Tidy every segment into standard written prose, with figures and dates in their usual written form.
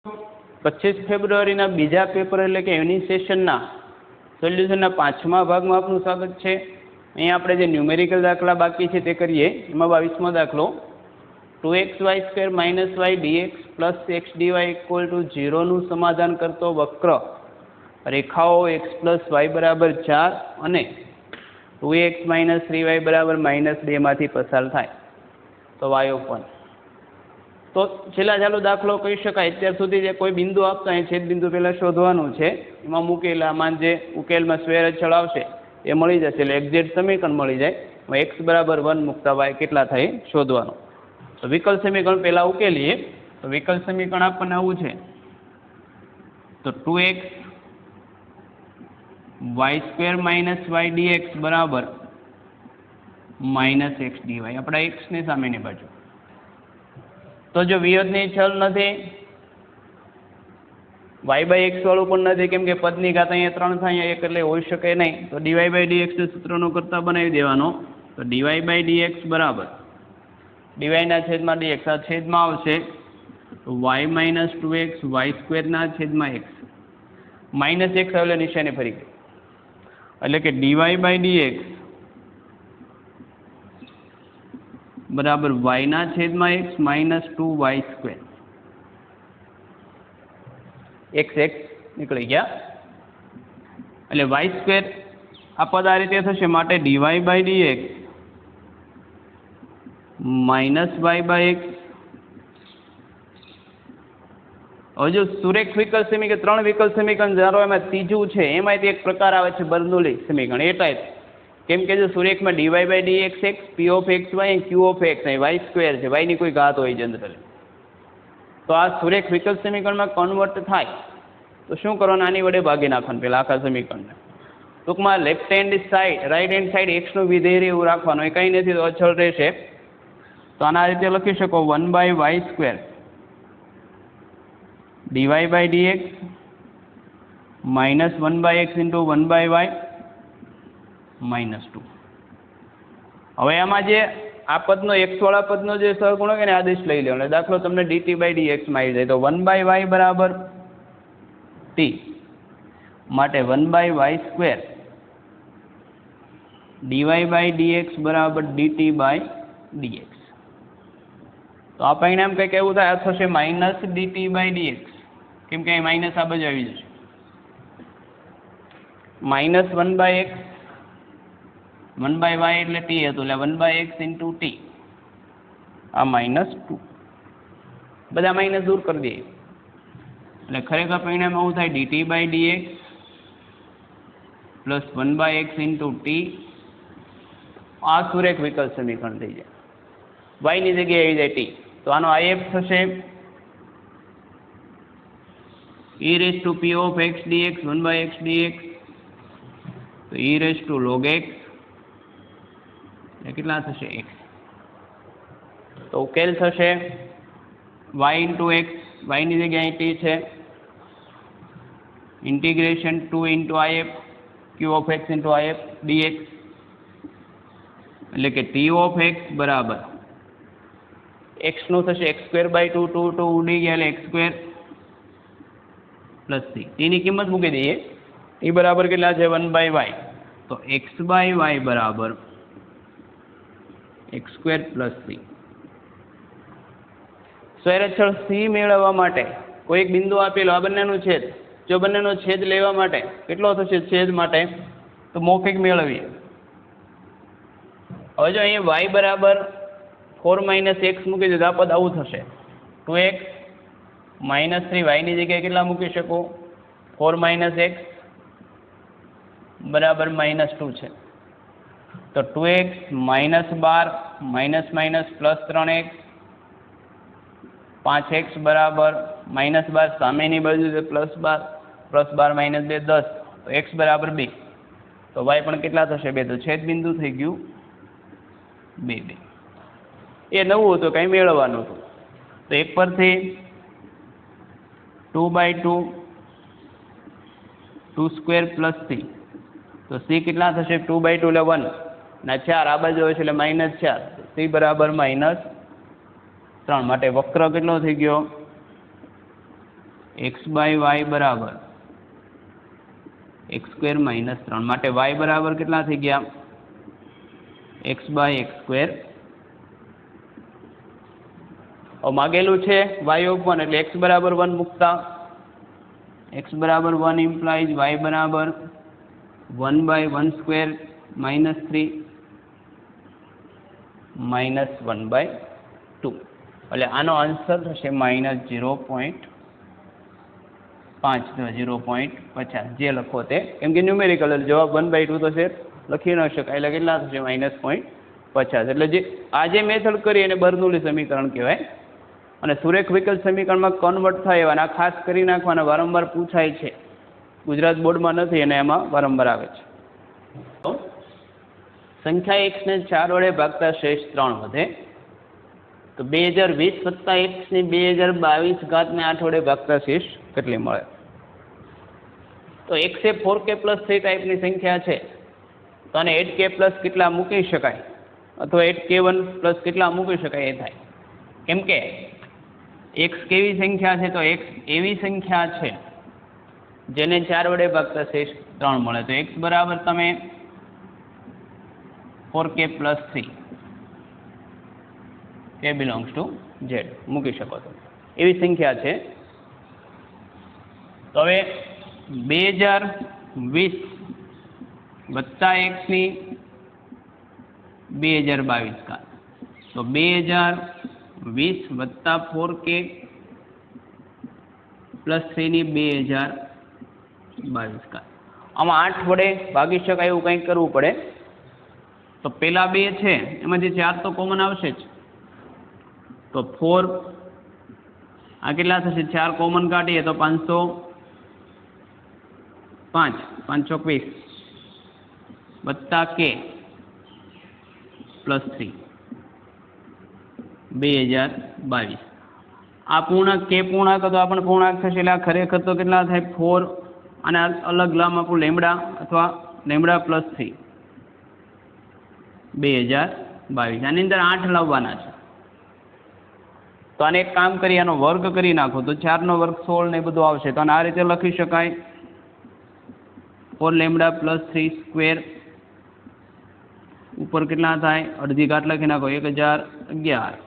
25 ફેબ્રુઆરીના બીજા પેપર એટલે કે એની સેશનના સોલ્યુશનના 5મા ભાગમાં આપનું સ્વાગત છે. અહીંયા આપણે જે ન્યુમેરિકલ દાખલા બાકી છે તે કરીએ. એમાં 22મો દાખલો 2xy² - y dx + x dy = 0 નું સમાધાન કરતો વક્ર રેખાઓ x + y = 4 અને 2x - 3y = -2 માંથી પસાર થાય તો y1. તો છેલ્લા ચાલુ દાખલો કહી શકાય. અત્યાર સુધી જે કોઈ બિંદુ આપતા હોય છેદ બિંદુ પહેલાં શોધવાનું છે. એમાં મૂકેલા માન જે ઉકેલમાં સ્વેર અચળ આવશે એ મળી જશે એટલે એક્ઝેક્ટ સમીકરણ મળી જાય. x = 1 મૂકતા y કેટલા થાય શોધવાનું. તો વિકલ્પ સમીકરણ પહેલાં ઉકેલીએ. તો વિકલ્પ સમીકરણ આપણને આવું છે. તો 2x y² - y dx બરાબર -x dy. આપણા x ની સામેની બાજુ. તો જો વિયોજની ચલ નથી, y/x વાળું પણ નથી, કેમ કે પદની ઘાત અહીંયા 3 થાય, 1 એટલે હોઈ શકે નહીં. તો dy/dx સૂત્રનો કરતા બનાવી દેવાનો. તો dy/dx બરાબર dy ના છેદમાં dx આ છેદમાં આવશે y - 2x y² ના છેદમાં x. -x એટલે નિશાની ફરી ગઈ એટલે કે dy/dx બરાબર y ના છેદમાં x - 2y². x નીકળી ગયા એટલે y² આ પદ આ રીતે થશે. માટે dy/dx -y/x. હવે જો સુરેખ વિકલ્પ સમીકરણ 3 વિકલ્પ સમીકરણ ધારો એમાં ત્રીજું છે એમાંથી એક પ્રકાર આવે છે બર્નોલી સમીકરણ. એ ટાઈપ કેમ કે જો સુરેખમાં dy/dx x p of x y અને q of x y² છે, y ની કોઈ ઘાત હોય જનરલી. તો આ સુરેખ વિકલ્પ સમીકરણમાં કન્વર્ટ થાય તો શું કરવાનું? આની વડે ભાગી નાખવાનું પહેલાં આખા સમીકરણને. ટૂંકમાં left hand side right hand side એક્સનું વિધેય એવું રાખવાનું. એ કંઈ નથી તો અચળ રહેશે. તો આના રીતે લખી શકો 1/y² dy/dx -1/x × 1/y -2. હવે આમાં જે આ પદનો x વાળા પદનો જે સહગુણક એને આદેશ લઈ લેવાનો. દાખલો તમને dt/dx માં આવી જાય તો 1/y બરાબર t. માટે 1/y² dy/dx બરાબર dt/dx. તો આ પરિણામ કંઈક એવું થાય થશે -dt/dx. કેમ કે અહીં માઇનસ આ બાજુ આવી જશે. -1/x 1/y એટલે t હતું એટલે 1/x × t આ -2. બધા માઇનસ દૂર કરી દઈએ એટલે ખરેખર પરિણામ આવું થાય dt/dx + 1/x × t. આ સુરેખ વિકલ્પ સમીકરણ થઈ જાય. y ની જગ્યાએ આવી જાય t. તો આનો if થશે e⁻p of x dx 1/x dx. તો e⁻log x કેટલા થશે x. તો ઉકેલ થશે y × x, y ની જગ્યાએ t છે, integration 2 × if q of x × if dx. એટલે કે t of x બરાબર x નું થશે x²/2 2 ઉડી ગયા એટલે x² + c. t ની કિંમત મૂકી દઈએ. t બરાબર કેટલા છે 1/y. તો x/y બરાબર x² + c. સ્વેર અચળ c મેળવવા માટે કોઈ એક બિંદુ આપેલો આ બંનેનો છેદ. જો બંનેનો છેદ લેવા માટે કેટલો થશે છેદ માટે તો મૌખિક મેળવીએ. હવે જો અહીંયા y બરાબર 4 - x મૂકી દે તો આ પદ આવું થશે 2x - 3 y ની જગ્યાએ કેટલા મૂકી શકો 4 - x બરાબર -2 છે. તો 2x -12 + 3x 5x બરાબર -12 સામેની બાજુ છે +12 +12 -2 10. તો x બરાબર 2. તો y પણ કેટલા થશે 2. તો છેદ બિંદુ થઈ ગયું 2 2. એ નવું હતું કંઈ મેળવવાનું હતું. તો એક પરથી 2/2 2² + c. તો c કેટલા થશે 2/2 એટલે 1 ના 4 આ બાજુ હોય છે એટલે -4. c બરાબર -3. માટે વક્ર કેટલો થઈ ગયો एक्स बाय वाय बराबर एक्स स्क्वेर माइनस 3 माटे वाय बराबर केटला थई गया एक्स बाय एक्स स्क्वेर मांगेलू है वाय ऑफ 1 એટલે एक्स बराबर 1 मूकता एक्स बराबर 1 इम्प्लाइज वाय बराबर 1 by 1 square minus 3 minus 1 by 2 એટલે આનો આન્સર થશે માઇનસ 0.50 જે લખો તે કેમ કે ન્યુમેરિકલ જવાબ 1/2 તો છે લખી ન શકાય એટલે કેટલા થશે માઇનસ 0.50 એટલે જે આ જે મેથડ કરી એને બર્નૌલી સમીકરણ કહેવાય અને સુરેખ વિકલ સમીકરણમાં કન્વર્ટ થાય એવા ખાસ કરી નાખવાના વારંવાર પૂછાય છે ગુજરાત બોર્ડમાં નથી અને એમાં વારંવાર આવે છે તો સંખ્યા x ને 4 વડે ભાગતા શેષ 3 વધે તો 2020 વત્તા x ને 2022 ઘાતને 8 વડે ભાગતા શેષ કેટલી મળે તો x એ 4k પ્લસ 3 ટાઈપની સંખ્યા છે તો આને 8k પ્લસ કેટલા મૂકી શકાય અથવા 8k1 પ્લસ કેટલા મૂકી શકાય એ થાય કેમ કે x કેવી સંખ્યા છે તો x એવી સંખ્યા છે જેને 4 વડે ભાગતા શેષ 3 મળે તો x બરાબર તમે 4k plus 3 k belongs to z મૂકી શકો છો એવી સંખ્યા છે તો હવે 2020 વત્તા x ની 2022 કા તો 2020 વત્તા 4k પ્લસ 3 ની 2022 કા આમાં 8 વડે ભાગી શકાય એવું કંઈક કરવું પડે તો પેલા બે છે એમાંથી 4 તો કોમન આવશે જ તો 4 આ કેટલા થશે 4 કોમન કાઢીએ તો 505 520 વત્તા k પ્લસ 3 2022 આ પૂર્ણાંક કે પૂર્ણાંક તો આપણે પૂર્ણાંક થશે એટલે આ ખરેખર તો કેટલા થાય 4 અને અલગ લામ આપણું લેમડા અથવા લેમડા પ્લસ 3 2022 આની અંદર 8 લાવવાના છે તો આને એક કામ કરી આનો વર્ગ કરી નાખો તો 4 નો વર્ગ 16 ને બધું આવશે તો આને આ રીતે લખી શકાય 4 લેમડા પ્લસ 3 સ્ક્વેર ઉપર કેટલા થાય અડધી ઘાત લખી નાખો 1011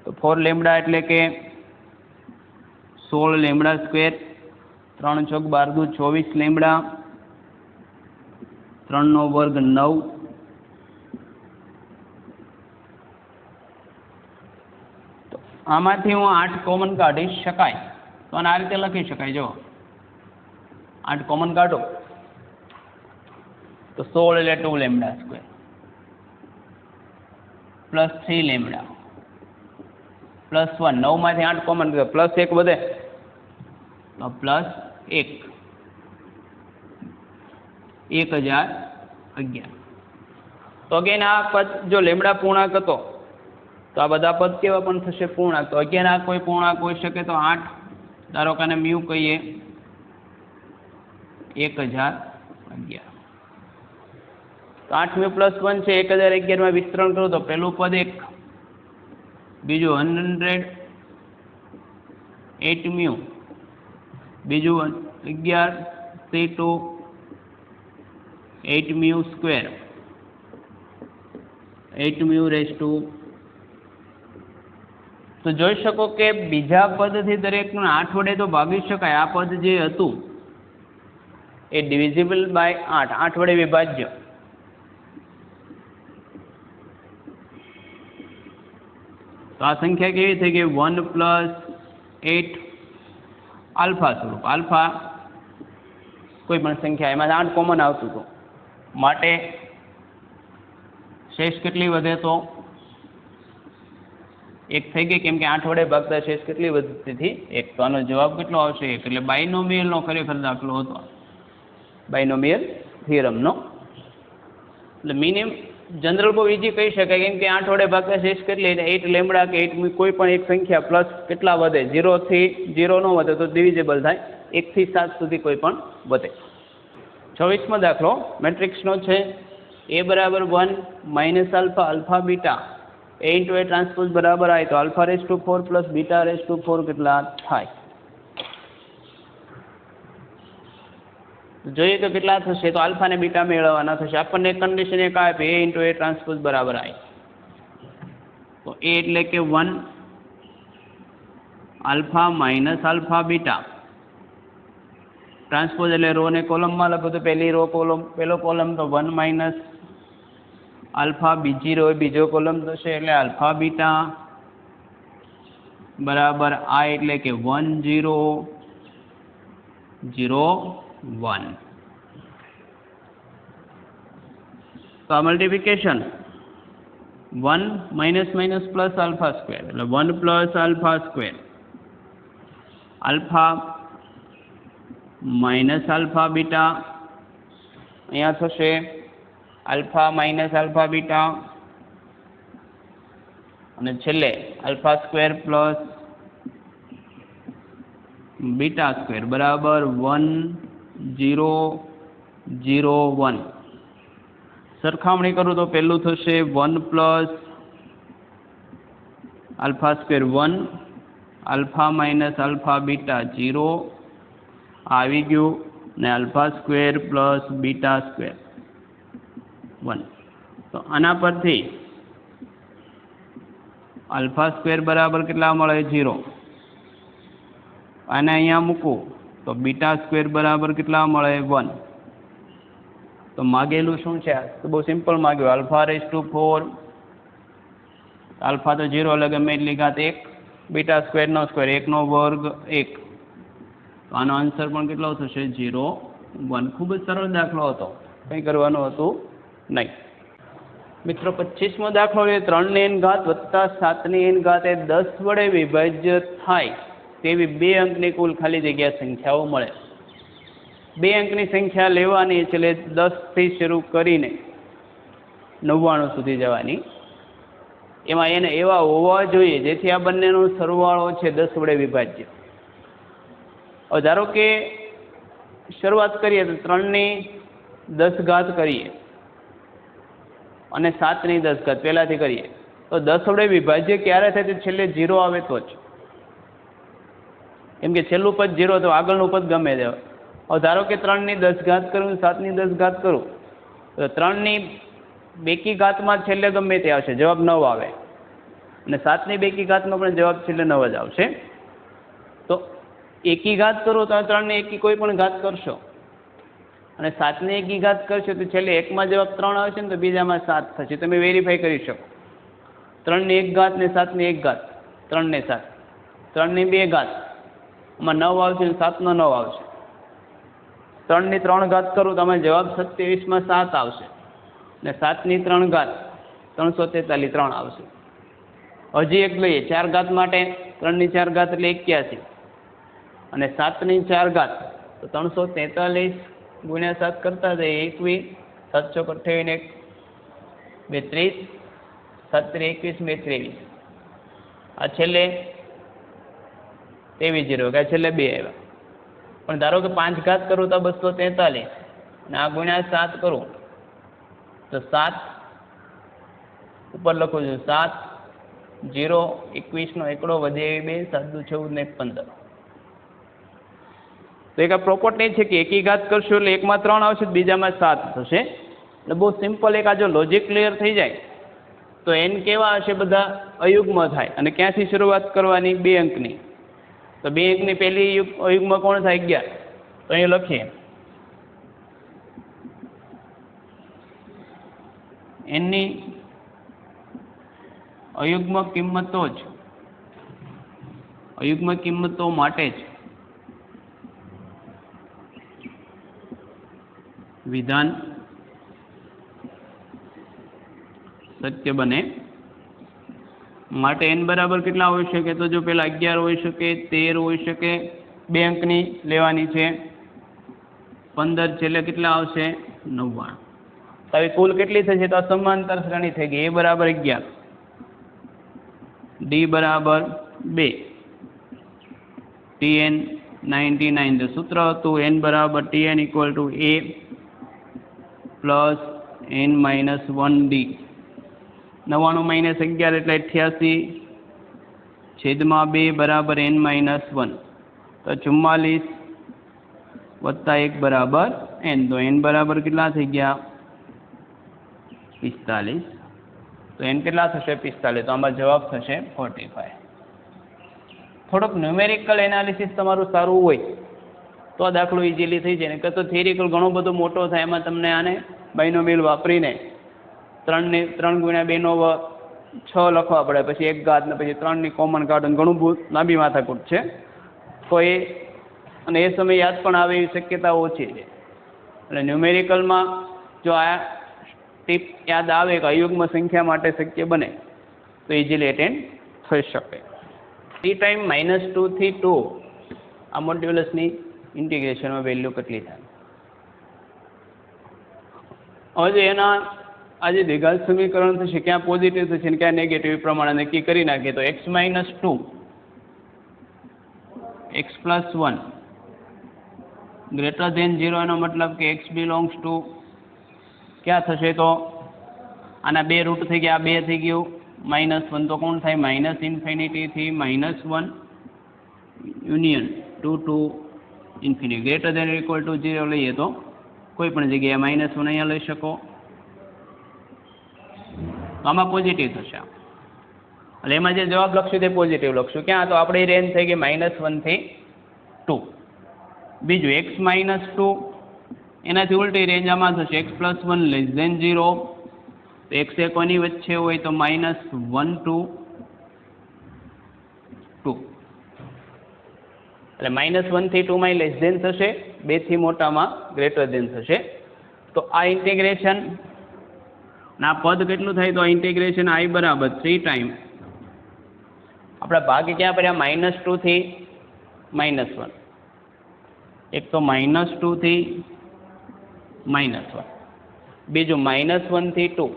તો 4 લેમડા એટલે કે 16 લેમડા સ્ક્વેર 3 ચોક 12 દુ 24 લેમડા 3 નો વર્ગ 9 તો આમાંથી હું 8 કોમન કાઢી શકાય તો આને આ રીતે લખી શકાય જો 8 કોમન કાઢો તો 16 એટલે 2 lambda square plus 3 lambda plus 1 9 માંથી 8 કોમન પ્લસ 1 વધે તો પ્લસ 1 1011 તો અગેન આ પદ જો લેમડા પૂર્ણાંક હતો તો આ બધા પદ કેવા પણ થશે પૂર્ણાંક તો અગેન આ કોઈ પૂર્ણાંક હોઈ શકે તો 8 ધારો કે આને મ્યુ કહીએ 1011 તો 8 મ્યુ પ્લસ 1 છે 1011 માં વિસ્તરણ કરો તો પહેલું પદ 1 બીજું 100 8 મ્યુ બીજું 11 3 2 8 mu square 8 mu raise to તો જોઈ શકો કે બીજા પદથી દરેકને 8 વડે તો ભાગી શકાય આ પદ જે હતું એ ડિવિઝિબલ બાય 8 વડે વિભાજ્ય તો આ સંખ્યા કેવી થઈ ગઈ 1 પ્લસ 8 આલ્ફા સ્વરૂપ આલ્ફા કોઈ પણ સંખ્યા એમાં 8 કોમન આવતું હતું માટે શેષ કેટલી વધે તો 1 થઈ ગઈ કેમ કે 8 વડે ભાગતા શેષ કેટલી વધતી હતી 1 તો આનો જવાબ કેટલો આવશે 1 એટલે બાયનોમિયલનો ખરેખર દાખલો હતો બાયનોમિયલ થિયરમનો એટલે મિનિમમ જનરલ બહુ ઈઝી કહી શકાય કેમ કે 8 વડે ભાગતા શેષ કેટલી 8 લેમડા કે 8 કોઈ પણ એક સંખ્યા પ્લસ કેટલા વધે 0 થી 0 ન વધે તો ડિવિઝિબલ થાય 1 થી 7 સુધી કોઈ પણ વધે 26મો દાખલો મેટ્રિક્સનો છે a બરાબર 1 minus alpha alpha beta a into a transpose બરાબર i તો alpha raise to 4 plus beta raise to 4 કેટલા થાય જોઈએ તો કેટલા થશે, તો આલ્ફા ને બીટા મેળવવાના થશે. આપણને કન્ડિશન એક આપે A × A ટ્રાન્સપોઝ બરાબર I. તો A એટલે કે 1 alpha minus alpha beta transpose એટલે રો ને કોલમમાં લખો તો પહેલી રો કોલમ પહેલો કોલમ તો 1 માઇનસ આલ્ફા, બીજી રો બીજો કોલમ થશે એટલે આલ્ફા બીટા બરાબર I એટલે કે 1 0 0 1. તો આ multiplication 1 minus minus plus alpha square એટલે 1 plus alpha square alpha minus alpha beta અહીંયા થશે આલ્ફા માઇનસ આલ્ફા બીટા અને છેલ્લે alpha square plus beta square બરાબર 1 0 0 1. સરખામણી કરું તો પહેલું થશે 1 plus alpha square 1 alpha minus alpha beta 0 આવી ગયું ને alpha square plus beta square 1. તો આના પરથી આલ્ફા સ્ક્વેર બરાબર કેટલા મળે 0. આને અહીંયા મૂકું તો બીટા સ્ક્વેર બરાબર કેટલા મળે 1. તો માગેલું શું છે? તો બહુ સિમ્પલ માગ્યું આલ્ફા રેઝ ટુ 4 આલ્ફા તો 0 એટલે ગમે એટલી ઘાત 1 બીટા સ્ક્વેરનો સ્ક્વેર 1 નો વર્ગ 1. તો આનો આન્સર પણ કેટલો થશે 0 1. ખૂબ જ સરળ દાખલો હતો, કંઈ કરવાનું હતું નહીં. મિત્રો 25મો દાખલો છે 3n વત્તા 7n એ 10 વડે વિભાજ્ય થાય તેવી 2 અંકની કુલ ખાલી જગ્યા સંખ્યાઓ મળે. 2 અંકની સંખ્યા લેવાની એટલે 10 થી શરૂ કરીને 99 સુધી જવાની. એમાં એને એવા હોવા જોઈએ જેથી આ બંનેનો સરવાળો છે 10 વડે વિભાજ્ય. હવે ધારો કે શરૂઆત કરીએ તો 3ની 10 કરીએ અને 7ની 10 પહેલાંથી કરીએ તો 10 વડે વિભાજ્ય ક્યારે થાય તો છેલ્લે 0 આવે તો જ. કેમ કે છેલ્લું પદ 0 તો આગળનું પદ ગમે તે. હવે ધારો કે 3ની 10 કરું 7ની 10 કરું તો 3ની બેકી ઘાતમાં છેલ્લે ગમે તે આવશે, જવાબ 9 આવે. અને 7ની બેકી ઘાતમાં પણ જવાબ છેલ્લે 9 જ આવશે. તો એકી ઘાત કરો તો 3ની એકી કોઈ પણ ઘાત કરશો અને 7ની એકી ઘાત કરશો તો છેલ્લે એકમાં જવાબ 3 આવશે ને તો બીજામાં 7 થશે. તમે વેરીફાઈ કરી શકો. 3ની 1 ઘાત ને 7ની 1 ઘાત 3 ને 7 3ની 2 ઘાત આમાં 9 આવશે ને 7નો 9 આવશે. 3ની 3 ઘાત કરું તો આમાં જવાબ 27માં 7 આવશે ને 7ની 3 ઘાત 343 3 આવશે. હજી એક લઈએ 4 ઘાત માટે 3ની 4 ઘાત એટલે 81 અને 7ની 4 ઘાત તો 343 ગુણ્યા 7 કરતા જઈએ 21 7 ચોક 28 1 2 30 7 3 21 2 23. આ છેલ્લે 23 0 કે છેલ્લે 2 આવ્યા. પણ ધારો કે 5 ઘાત કરું તો 243 અને આ ગુણ્યા 7 કરું તો 7 ઉપર લખું છું 7 0 21નો એકડો વધે એવી 2 7 2 14 ને 15. તો એક આ પ્રોપર્ટી છે કે એકી ઘાત કરશો એટલે એકમાં 3 આવશે બીજામાં 7 થશે. એટલે બહુ સિમ્પલ એક આ જો લોજિક ક્લિયર થઈ જાય તો n કેવા હશે બધા અયુગ્મ થાય. અને ક્યાંથી શરૂઆત કરવાની 2 અંકની. તો 2 અંકની પહેલી અયુગ્મ કોણ થાય 11. તો અહીં લખીએ એનની અયુગ્મ કિંમતો માટે જ વિધાન સત્ય બને. માટે n બરાબર કેટલા હોઈ શકે તો જો પેલા 11 હોઈ શકે 13 હોઈ શકે 2 અંકની લેવાની છે 15 છેલ્લે કેટલા આવશે 99. તો આવી કુલ કેટલી થશે તો આ સમાંતર શ્રેણી થઈ ગઈ. a બરાબર 11 d બરાબર 2 tn 99. તો સૂત્ર હતું n બરાબર tn equal to a plus n minus 1d. 99 minus 11 એટલે 88 છેદમાં 2 બરાબર n માઇનસ 1. તો 44 વત્તા 1 બરાબર n, તો n બરાબર કેટલા થઈ ગયા 45, તો n કેટલા થશે 45, તો આમાં જવાબ થશે 45. થોડોક ન્યુમેરિકલ એનાલિસિસ તમારું સારું હોય તો આ દાખલો ઇઝીલી થઈ જાય, ને તો થિયરિકલ ઘણો બધો મોટો થાય, એમાં તમને આને બાયનોમિયલ વાપરીને 3 ગુણ્યા 2 નો 6 લખવા પડે, પછી 1 ઘાત ને પછી 3 ની કોમન કાઢો, ઘણું બહુ લાંબી માથાકૂટ છે, તો અને એ સમય યાદ પણ આવે એવી શક્યતા ઓછી છે. એટલે ન્યુમેરિકલમાં જો આ ટીપ યાદ આવે કે અયુગ્મ સંખ્યા માટે શક્ય બને તો ઇઝીલી એટેન્ડ થઈ શકે. 3 ટાઈમ -2 થી 2 આ મોડ્યુલસની ઇન્ટિગ્રેશનમાં વેલ્યુ કેટલી થાય? હવે એના આ જે દ્વિઘાત સમીકરણ થશે ક્યાં પોઝિટિવ થશે ને ક્યાં નેગેટિવ પ્રમાણે નક્કી કરી નાખીએ તો x-2 x+1 ગ્રેટર ધેન 0 એનો મતલબ કે x બિલોંગ્સ ટુ ક્યાં થશે, તો આના 2 રૂટ થઈ ગયા, 2 થઈ ગયું, -1 તો કોણ થાય -∞ થી -1 union 2 to infinity, greater than equal to 0 લઈએ તો કોઈ પણ જગ્યાએ -1 અહીંયા લઈ શકો, તો આમાં પોઝિટિવ થશે. એટલે એમાં જે જવાબ લખશું તે પોઝિટિવ લખશું. ક્યાં? તો આપણી રેન્જ થઈ ગઈ -1 થી 2. બીજું x-2 એનાથી ઉલટી રેન્જ આમાં થશે x+1 <0, તો x એ કોની વચ્ચે હોય તો -1 to 2, એટલે -1 થી 2 માં લેસ ધેન થશે, 2 થી મોટામાં ગ્રેટર ધેન થશે. તો આ ઇન્ટિગ્રેશન ના પદ કેટલું થાય તો ઇન્ટિગ્રેશન I બરાબર 3 ટાઈમ આપણા ભાગ ક્યાં પડ્યા -2 થી -1, એક તો -2 થી -1, બીજું -1 થી 2,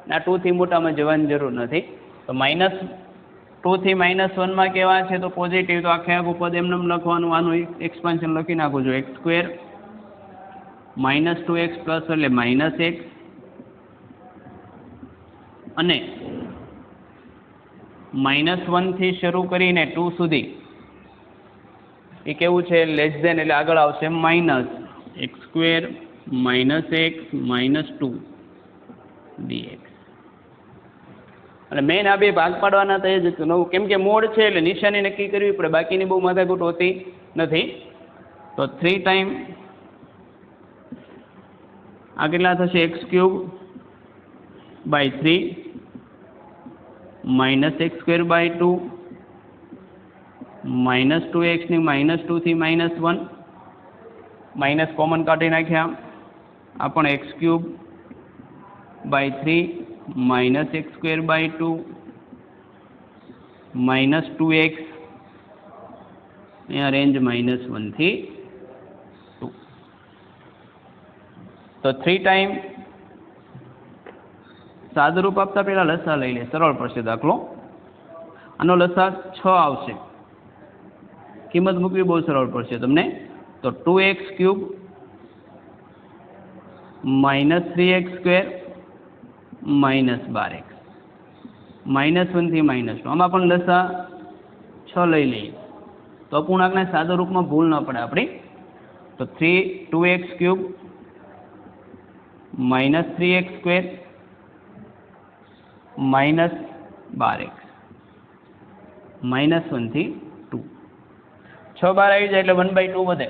ના 2 થી મોટામાં જવાની જરૂર નથી, તો -2 થી -1 માં કેવા છે તો પોઝિટિવ, તો આખે આખું પદ એમને લખવાનું, આનું એક્સપાન્શન લખી નાખું છું, x² -2x પ્લસ એટલે -x, અને -1 થી શરૂ કરીને 2 સુધી એ કેવું છે લેસ ધેન, એટલે આગળ આવશે -x² -x -2 dx. એટલે મેઇન આ બે ભાગ પાડવાના તો એ જ નવું, કેમ કે મોડ છે એટલે નિશાની નક્કી કરવી પડે, બાકીની બહુ માથાકૂટ હોતી નથી. તો 3 ટાઈમ આ કેટલા થશે x³ / 3 -x² / 2 -2x ની -2 થી -1, માઇનસ કોમન કાઢી નાખ્યા, આ પણ x³ / 3 -x² / 2 -2x, અહીંયા રેન્જ -1 થી 2. તો 3 ટાઈમ સાદુરૂપ આપતા પહેલા લસા લઈ લે, સરળ પડશે દાખલો. આનો લસા 6 આવશે, કિંમત મૂકવી બહુ સરળ પડશે તમને. તો 2x³ -3x² -12x, -1 થી -2, આમાં પણ લસા 6 લઈ લઈએ તો અપૂર્ણાંકને સાદા રૂપમાં ભૂલ ન પડે આપણી. તો 2x³ -3x² -12x, -1 થી 2, 6 બાર આવી જાય એટલે 1/2 વધે.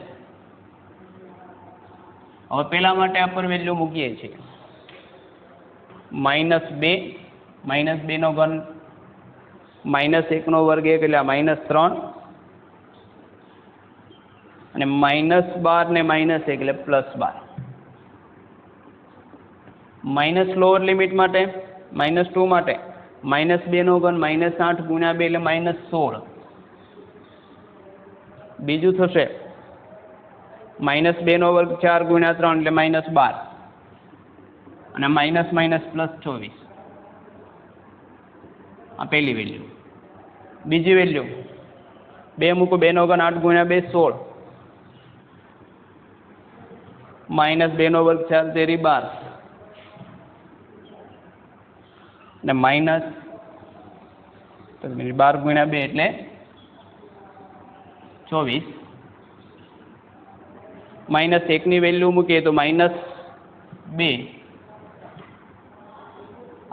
હવે પેલા માટે અપર વેલ્યુ મૂકીએ છીએ, -2 -2 નો ઘન -1 નો વર્ગ 1 એટલે -3, અને -12 ને -1 એટલે +12. માઇનસ લોઅર લિમિટ માટે -2 માટે -2 નો ઘન -8 ગુણ્યા 2 એટલે -16. બીજું થશે -2 નો વર્ગ 4 ગુણ્યા 3 એટલે -12, અને માઇનસ +24. આ પહેલી વેલ્યુ. બીજી વેલ્યુ 2 મૂકો, 2 નો ઘન 8 ગુણ્યા 2 16, -2 નો વર્ગ 4 તેરી 12, અને -12 ગુણ્યા 2 એટલે 24, -1 વેલ્યુ મૂકીએ તો -2,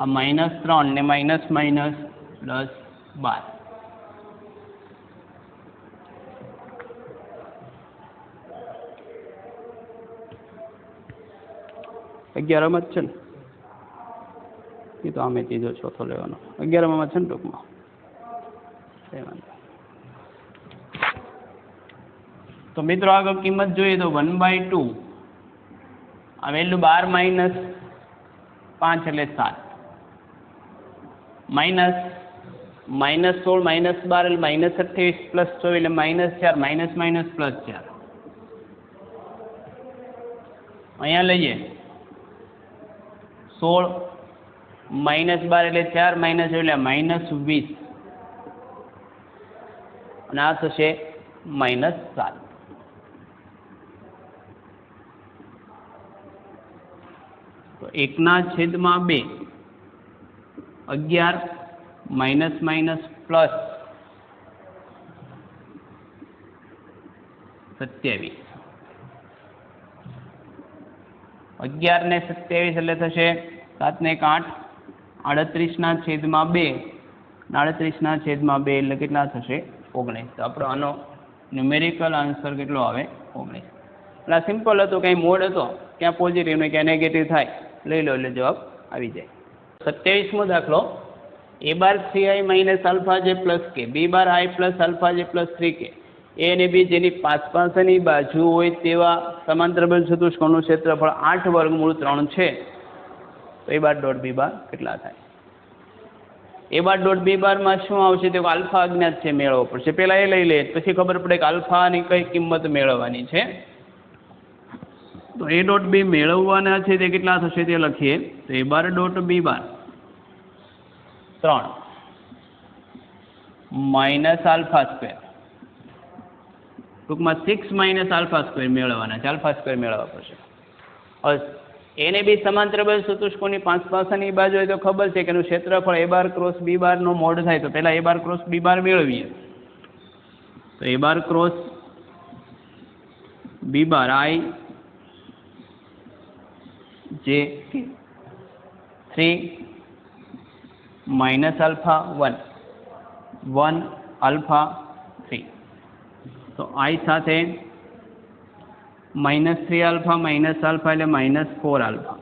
આ -3 ને માઇનસ માઇનસ +12. 11 જ છે ને એ તો આમે ત્રીજો ચોથો લેવાનો 11માં છે ને ટૂંકમાં. તો મિત્રો આગળ કિંમત જોઈએ તો 1/2 આ વેલ્યુ 12 - 5 એટલે 7 માઇનસ -16 - 12 એટલે -28 +24 એટલે -4 માઇનસ માઇનસ +4. અહીંયા લઈએ 16 - 12 એટલે 4 માઇનસ એટલે -20 અને આ થશે -7. તો 1/2 11 માઇનસ માઇનસ પ્લસ 27. 11 ને 27 એટલે થશે 7 ને 1 8, 38/2 38/2 એટલે કેટલા થશે 19. તો આપણો આનો ન્યુમેરિકલ આન્સર કેટલો આવે 19. એટલે સિમ્પલ હતું, કંઈ મોડ હતો ક્યાં પોઝિટિવ ને ક્યાં નેગેટિવ થાય લઈ લો એટલે જવાબ આવી જાય. 27મો દાખલો a⁻3i - αj + k b⁻i + αj + 3k a અને b જેની પાસની બાજુ હોય તેવા સમાંતરબેલ ચતુષ્કોણનું ક્ષેત્રફળ 8√3 છે. તો a⁻.b⁻ કેટલા થાય? a⁻.b⁻ માં શું આવશે તો આલ્ફા અજ્ઞાત છે, મેળવવો પડશે. પહેલાં એ લઈ લે પછી ખબર પડે કે આલ્ફાની કઈ કિંમત મેળવવાની છે. તો a.b મેળવવાના છે તે કેટલા થશે તે લખીએ. તો a⁻.b⁻ 3 - α², ટૂંકમાં 6 - α² મેળવવાના છે. α² મેળવવા પડશે. હવે એને બી સમાંતરબેલ ચતુષ્કોણની પાસની બાજુ હોય તો ખબર છે કે એનું ક્ષેત્રફળ a⁻× b⁻ નો મોડ થાય. તો પહેલા a⁻× b⁻ મેળવીએ. તો a⁻× b⁻ i જે 3 - α1 1 α3. તો i સાથે -3 આલ્ફા માઇનસ આલ્ફા એટલે -4 આલ્ફા,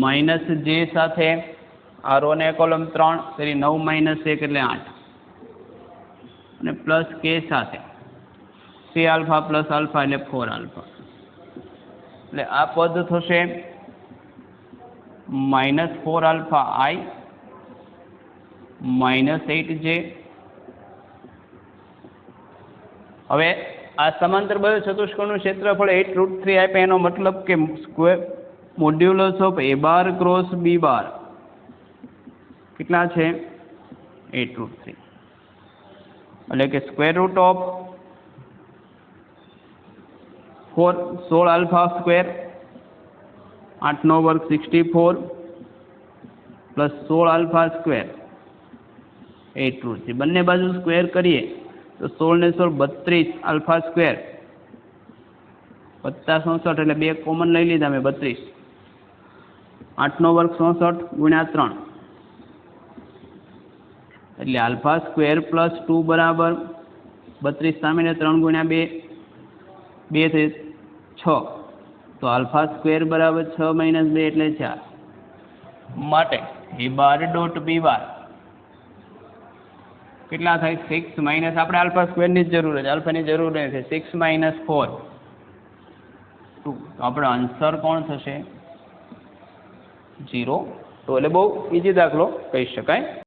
માઇનસ જે સાથે આ રો ને કોલમ 3 તેથી 9 - 1 એટલે 8 અને પ્લસ કે સાથે 3 આલ્ફા પ્લસ આલ્ફા એટલે 4 આલ્ફા. એટલે આ પદ થશે -4 આલ્ફા i -8j. હવે આ સમાંતરબેલ ચતુષ્કોણનું ક્ષેત્રફળ 8√3 આપે એનો મતલબ કે square modulus of a⁻× b⁻ કેટલા છે 8√3 એટલે કે √4 16 α² 8 નો વર્ગ 64 પ્લસ 16 α², 8√3 બંને બાજુ સ્ક્વેર કરીએ તો 16 ને 16 32 α² વત્તા 64 એટલે 2 કોમન લઈ લીધા મેં 32, 8 નો વર્ગ 64 ગુણ્યા 3 એટલે α² પ્લસ 2 બરાબર 32 સામે 3 ગુણ્યા 2 2 થઈ 6. તો α² બરાબર 6 - 2 એટલે 4. માટે a⁻.b⁻ કેટલા થાય 6 માઇનસ આપણે α² ની જ જરૂર છે, આલ્ફાની જરૂર નથી. 6 - 4 2. તો આપણો આન્સર કોણ થશે 0. તો એટલે બહુ ઇઝી દાખલો કહી શકાય.